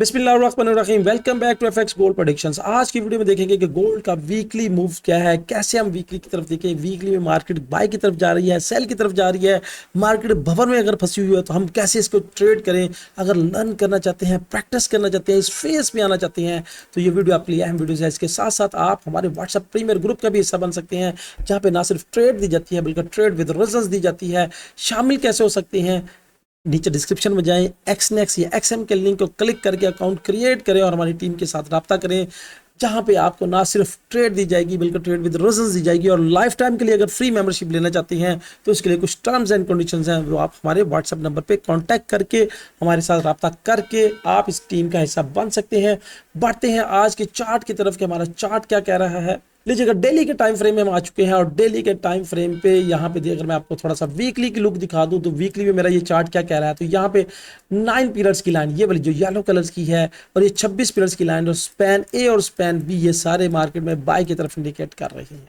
बिस्मिल्लाहिर्रहमानिर्रहीम। Welcome back to FX gold predictions. आज की वीडियो में देखेंगे कि गोल्ड का वीकली मूव क्या है, कैसे हम वीकली की तरफ देखें। वीकली में मार्केट बाय की तरफ जा रही है, सेल की तरफ जा रही है, मार्केट भंवर में अगर फंसी हुई है तो हम कैसे इसको ट्रेड करें। अगर लर्न करना चाहते हैं, प्रैक्टिस करना चाहते हैं, इस फेस में आना चाहते हैं तो ये वीडियो आपके लिए अहम वीडियो है। इसके साथ साथ आप हमारे व्हाट्सएप प्रीमियर ग्रुप का भी हिस्सा बन सकते हैं, जहाँ पे ना सिर्फ ट्रेड दी जाती है बल्कि ट्रेड विद रिजल्ट्स दी जाती है। शामिल कैसे हो सकते हैं, नीचे डिस्क्रिप्शन में जाएं, एक्सनेक्स या एक्सएम के लिंक को क्लिक करके अकाउंट क्रिएट करें और हमारी टीम के साथ रब्ता करें, जहां पे आपको ना सिर्फ ट्रेड दी जाएगी बल्कि ट्रेड विद रिजल्ट्स दी जाएगी। और लाइफ टाइम के लिए अगर फ्री मेंबरशिप लेना चाहते हैं तो इसके लिए कुछ टर्म्स एंड कंडीशंस हैं, वो आप हमारे व्हाट्सएप नंबर पे कांटेक्ट करके हमारे साथ रब्ता करके आप इस टीम का हिस्सा बन सकते हैं। बढ़ते हैं आज के चार्ट की तरफ कि हमारा चार्ट क्या कह रहा है। लीजिएगा डेली के टाइम फ्रेम में हम आ चुके हैं और डेली के टाइम फ्रेम पे यहाँ पे अगर मैं आपको थोड़ा सा वीकली की लुक दिखा दूं तो वीकली में मेरा ये चार्ट क्या कह रहा है। तो यहाँ पे 9 पीरियड्स की लाइन, ये वाली जो येलो कलर्स की है, और ये 26 पीरियड्स की लाइन और स्पैन ए और स्पैन बी, ये सारे मार्केट में बाय की तरफ इंडिकेट कर रही हैं।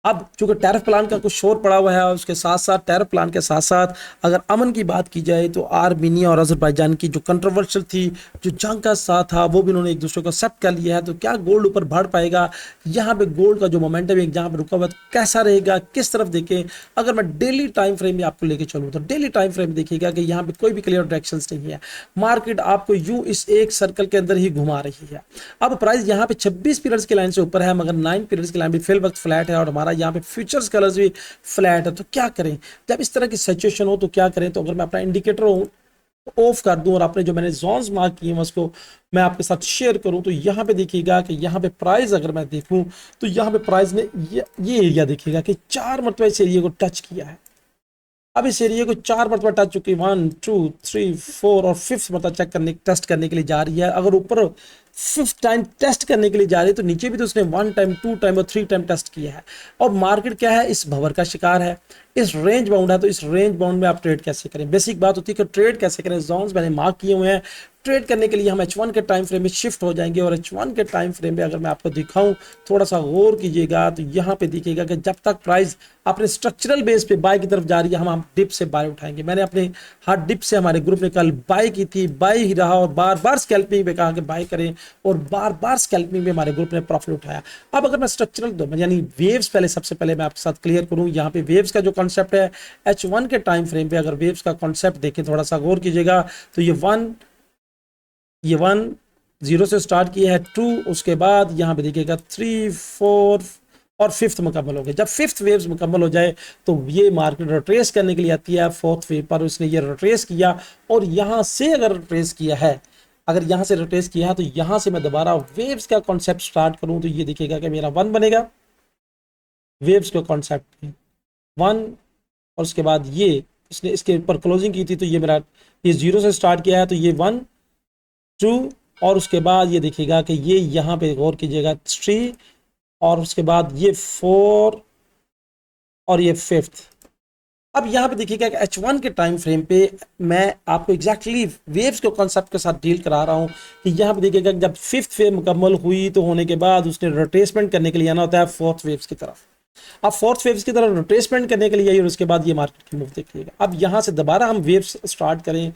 अब चूंकि टैरिफ प्लान का कुछ शोर पड़ा हुआ है, उसके साथ साथ टैरिफ प्लान के साथ साथ अगर अमन की बात की जाए तो आर्मीनिया और अजरबैजान की जो कंट्रोवर्शियल थी, जो जंग का साथ था, वो भी उन्होंने एक दूसरे को एक्सेप्ट कर लिया है। तो क्या गोल्ड ऊपर बढ़ पाएगा? यहाँ पे गोल्ड का जो मोमेंटम है जहाँ पे रुका हुआ कैसा रहेगा, किस तरफ देखें। अगर मैं डेली टाइम फ्रेम में आपको लेके चलूँ तो डेली टाइम फ्रेम देखिएगा कि यहाँ पे कोई भी क्लियर डायरेक्शन नहीं है। मार्केट आपको यूं इस एक सर्कल के अंदर ही घुमा रही है। अब प्राइस यहाँ पे 26 पीरियड्स की लाइन से ऊपर है, मगर 9 पीरियड्स की लाइन भी फिल वक्त फ्लैट है और हमारा यहाँ पे फ्यूचर्स कलर्स भी फ्लैट है। तो क्या करें जब इस तरह की सिचुएशन हो, तो क्या करें? तो अगर मैं अपना इंडिकेटर ऑफ कर दूं और अपने जो मैंने जोन्स मार्क किए हैं उसको मैं आपके साथ शेयर करूं, तो यहाँ पे देखिएगा कि यहाँ पे प्राइस अगर मैं देखूं तो यहाँ पे प्राइस ने ये एरिया देखिएगा कि 4 मरतबा इस एरिया को टच किया है। अब इस एरिया को 4 मरतबा टच चुकी, 1 2 3 4 और 5th मरतबा टेस्ट करने के लिए जा रही है। अगर ऊपर 5th टाइम टेस्ट करने के लिए जा रही है तो नीचे भी तो उसने 1 टाइम 2 टाइम और 3 टाइम टेस्ट किया है। और मार्केट क्या है, इस भंवर का शिकार है, इस रेंज बाउंड है। तो इस रेंज बाउंड में आप ट्रेड कैसे करें? बेसिक बात होती है कि ट्रेड कैसे करें। जोन्स मैंने मार्क किए हुए हैं। ट्रेड करने के लिए हम H1 के टाइम फ्रेम में शिफ्ट हो जाएंगे और H1 के टाइम फ्रेम में अगर मैं आपको दिखाऊं, थोड़ा सा गौर कीजिएगा, तो यहाँ पे देखिएगा कि जब तक प्राइस अपने स्ट्रक्चरल बेस पे बाय की तरफ जा रही है, हम डिप से बाय उठाएंगे। मैंने अपने हार्ड डिप से हमारे ग्रुप ने कल बाय की थी, बाय ही रहा और बार बार स्कैल्पिंग पे कहा कि बाय करें और बार बार स्कैल्पिंग पे हमारे ग्रुप ने प्रॉफिट उठाया। अब अगर मैं स्ट्रक्चरल यानी वेव्स पहले सबसे पहले मैं आपके साथ क्लियर करूं, यहाँ पे वेव्स का जो कॉन्सेप्ट है H1 के टाइम फ्रेम पे अगर वेव्स का कॉन्सेप्ट देखें, थोड़ा सा गौर कीजिएगा, तो ये 1 0 से स्टार्ट किया है, 2, उसके बाद यहाँ पे देखिएगा 3 4 और 5th मुकम्मल हो गए। जब 5th वेव्स मुकम्मल हो जाए तो ये मार्केट रिट्रेस करने के लिए आती है 4th वेव पर। उसने ये रिट्रेस किया और यहाँ से अगर रिट्रेस किया है, अगर यहाँ से रिट्रेस किया है तो यहाँ से मैं दोबारा वेव्स का कॉन्सेप्ट स्टार्ट करूँ तो ये देखिएगा कि मेरा 1 बनेगा वेव्स का कॉन्सेप्ट 1, और उसके बाद ये इसने इसके ऊपर क्लोजिंग की थी तो ये मेरा ये 0 से स्टार्ट किया है तो ये 1 2, और उसके बाद ये देखिएगा कि ये यहाँ पे गौर कीजिएगा 3, और उसके बाद ये 4 और ये 5th। अब यहाँ पे देखिएगा कि H1 के टाइम फ्रेम पे मैं आपको एग्जैक्टली वेव्स के कॉन्सेप्ट के साथ डील करा रहा हूँ कि यहाँ पे देखिएगा जब 5th वेव मुकम्मल हुई तो होने के बाद उसने रोटेसमेंट करने के लिए आना होता है 4th वेव्स की तरफ। अब 4th वेव्स की तरफ रोटेसमेंट करने के लिए आई और उसके बाद ये मार्केट की मूव देखिएगा। अब यहाँ से दोबारा हम वेव्स स्टार्ट करें,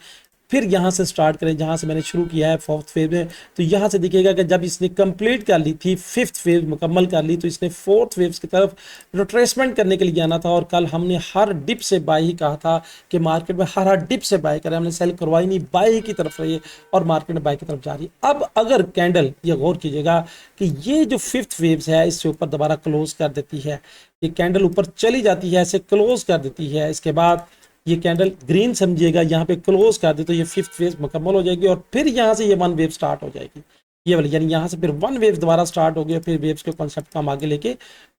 फिर यहाँ से स्टार्ट करें जहाँ से मैंने शुरू किया है 4th वेव में, तो यहाँ से देखिएगा कि जब इसने कंप्लीट कर ली थी 5th वेव मुकम्मल कर ली तो इसने 4th वेव्स की तरफ रिट्रेसमेंट करने के लिए आना था। और कल हमने हर डिप से बाय ही कहा था कि मार्केट में हर डिप से बाय करें, हमने सेल करवाई नहीं, बाय की तरफ रही और मार्केट में बाय की तरफ जा रही है। अब अगर कैंडल, ये गौर कीजिएगा कि ये जो 5th वेव्स है इससे ऊपर दोबारा क्लोज कर देती है, ये कैंडल ऊपर चली जाती है, ऐसे क्लोज कर देती है, इसके बाद ये कैंडल ग्रीन समझिएगा, यहाँ पे क्लोज कर दे तो ये 5th वेव मुकम्मल हो जाएगी और फिर यहाँ से ये 1 वेव स्टार्ट हो जाएगी, ये वाली, यानी यहाँ से फिर 1 वेव दोबारा स्टार्ट हो गया। फिर वेव्स के कॉन्सेप्ट को हम आगे लेके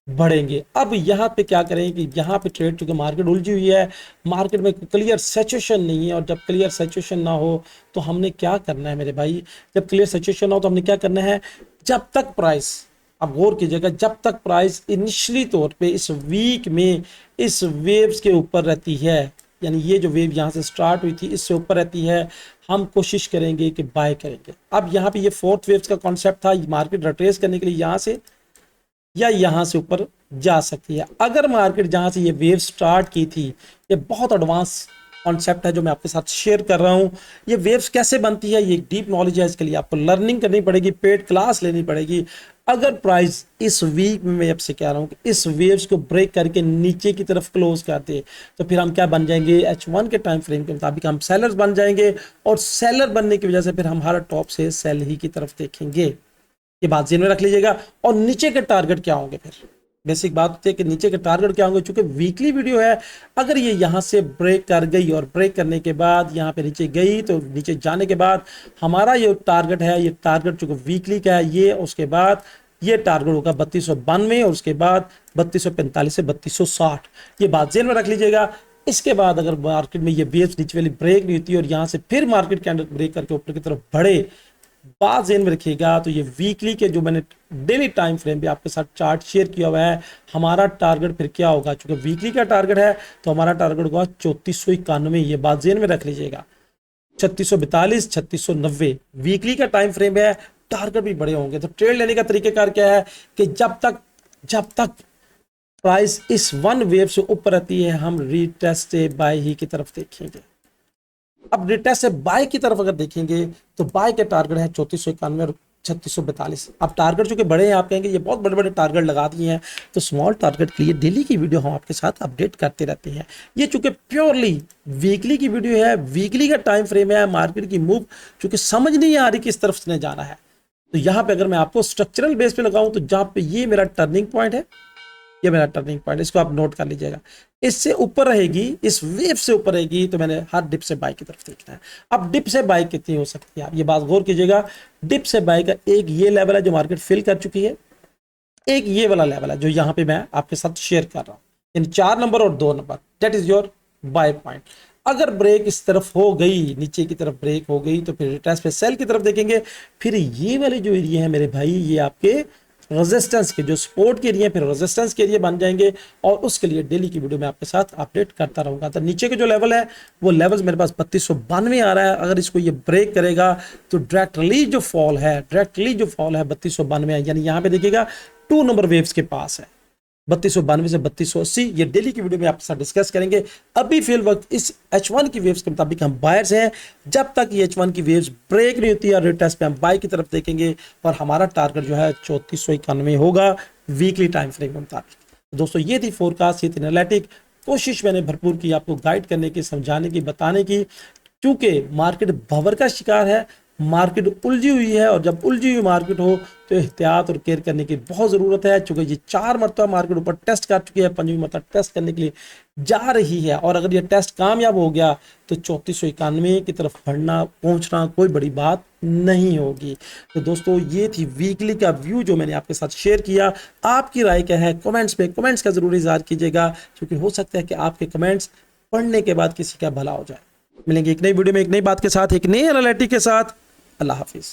बढ़ेंगे। अब यहाँ पे क्या करें कि यहाँ पे ट्रेड, चूंकि मार्केट उलझी हुई है, मार्केट में क्लियर सिचुएशन नहीं है, और जब क्लियर सिचुएशन ना हो तो हमने क्या करना है मेरे भाई, जब क्लियर सिचुएशन हो तो हमने क्या करना है, जब तक प्राइस, अब गौर कीजिएगा, जब तक प्राइस इनिशियली तौर पे इस वीक में इस वेव्स के ऊपर रहती है, यानी ये जो वेव यहाँ से स्टार्ट हुई थी इससे ऊपर रहती है, हम कोशिश करेंगे कि बाय करेंगे। अब यहाँ पे ये 4th वेव्स का कॉन्सेप्ट था, मार्केट रिट्रेस करने के लिए यहाँ से या यहाँ से ऊपर जा सकती है। अगर मार्केट जहाँ से ये वेव स्टार्ट की थी, ये बहुत एडवांस कॉन्सेप्ट है जो मैं आपके साथ शेयर कर रहा हूँ। ये वेव्स कैसे बनती है, ये एक डीप नॉलेज है, इसके लिए आपको लर्निंग करनी पड़ेगी, पेड क्लास लेनी पड़ेगी। अगर प्राइस इस वीक में मैं आपसे कह रहा हूँ कि इस वेव्स को ब्रेक करके नीचे की तरफ क्लोज करते, तो फिर हम क्या बन जाएंगे, H1 के टाइम फ्रेम के मुताबिक हम सेलर्स बन जाएंगे, और सेलर बनने की वजह से फिर हम हर टॉप से सेल ही की तरफ देखेंगे। ये बात ध्यान में रख लीजिएगा। और नीचे के टारगेट क्या होंगे, फिर बेसिक बात होती है कि नीचे के टारगेट क्या होंगे। चूंकि वीकली वीडियो है, अगर ये यहां से ब्रेक कर गई और ब्रेक करने के बाद यहां पे नीचे गई, तो नीचे जाने के बाद हमारा ये टारगेट है, ये टारगेट चूंकि वीकली का है ये, उसके बाद ये टारगेट होगा 3292 और उसके बाद 3245 से 3260। ये बात जेल में रख लीजिएगा। इसके बाद अगर मार्केट में ये वेव्स नीचे वाली ब्रेक नहीं होती और यहां से फिर मार्केट कैंडल ब्रेक करके ऊपर की तरफ बढ़े, बात ज़हन में रखिएगा, तो ये वीकली के जो मैंने डेली टाइम फ्रेम पे आपके साथ चार्ट शेयर किया हुआ है, हमारा टारगेट फिर क्या होगा, चूंकि वीकली का टारगेट है तो हमारा टारगेट होगा 3491। ये बात ज़हन में रख लीजिएगा। 3642, 3690 वीकली का टाइम फ्रेम है, टारगेट भी बड़े होंगे। तो ट्रेड लेने का तरीकेकार क्या है कि जब तक प्राइस इस वन वेव से ऊपर रहती है, हम रीटेस्ट बाय ही की तरफ देखेंगे। अब रिटेस्ट से बाय की तरफ अगर देखेंगे तो बाय के टारगेट है 3491 और 3642। अब टारगेट जो कि बड़े हैं, आप कहेंगे ये बहुत बड़े बड़े टारगेट लगा दिए हैं, तो स्मॉल टारगेट के लिए डेली की वीडियो हम आपके साथ अपडेट करते रहते हैं। ये चूंकि प्योरली वीकली की वीडियो है, वीकली का टाइम फ्रेम है, मार्केट की मूव चूंकि समझ नहीं आ रही किस तरफ से जाना है, तो यहां पे अगर मैं आपको स्ट्रक्चरल बेस पे लगाऊं, तो जहां पे ये मेरा टर्निंग पॉइंट है, ये मेरा टर्निंग पॉइंट, इसको आप नोट कर लीजिएगा। इससे ऊपर रहेगी, इस वेव से ऊपर रहेगी, तो मैंने हर डिप से बाय की तरफ देखना है। अब डिप से बाय कितनी हो सकती है, आप ये बात गौर कीजिएगा। डिप से बाय का एक ये लेवल है जो मार्केट फिल कर चुकी है, एक ये वाला लेवल है जो यहां पे मैं आपके साथ शेयर कर रहा हूं, इन 4 नंबर और 2 number, that is your by point. अगर ब्रेक इस तरफ हो गई, नीचे की तरफ ब्रेक हो गई, तो फिर रिट्रेस पे सेल की तरफ देखेंगे। फिर ये वाले जो एरिया है मेरे भाई, ये आपके रेजिस्टेंस के जो सपोर्ट के एरिया, फिर रेजिस्टेंस के एरिया बन जाएंगे, और उसके लिए डेली की वीडियो में आपके साथ अपडेट करता रहूंगा। तो नीचे के जो लेवल है वो लेवल मेरे पास 3292 आ रहा है। अगर इसको ये ब्रेक करेगा तो डायरेक्टली जो फॉल है 3292, यानी यहाँ पे देखिएगा 2 नंबर वेव्स के पास है, 3292 से 3280। ये डेली की वीडियो में आपके साथ डिस्कस करेंगे। अभी फिल वक्त इस H1 की वेव्स के मुताबिक हम बायर्स हैं। जब तक ये H1 की वेव्स ब्रेक नहीं होती है, रिटेस्ट पे हम बाय की तरफ देखेंगे, और हमारा टारगेट जो है 3491 होगा वीकली टाइम फ्रेम के मुताबिक। दोस्तों ये थी फोरकास्ट, ये थी एनालिटिक। कोशिश मैंने भरपूर की आपको गाइड करने की, समझाने की, बताने की, क्योंकि मार्केट भंवर का शिकार है, मार्केट उलझी हुई है, और जब उलझी हुई मार्केट हो तो एहतियात और केयर करने की बहुत ज़रूरत है। चूंकि ये 4 मरतबा मार्केट ऊपर टेस्ट कर चुकी है, 5वीं मरतबा टेस्ट करने के लिए जा रही है, और अगर ये टेस्ट कामयाब हो गया तो 3491 की तरफ बढ़ना, पहुंचना कोई बड़ी बात नहीं होगी। तो दोस्तों ये थी वीकली का व्यू जो मैंने आपके साथ शेयर किया। आपकी राय क्या है कमेंट्स पे, कमेंट्स का जरूर इज़हार कीजिएगा, क्योंकि हो सकता है कि आपके कमेंट्स पढ़ने के बाद किसी का भला हो जाए। मिलेंगे एक नई वीडियो में एक नई बात के साथ, एक नई एनालिटिक के साथ। अल्लाह हाफिज़।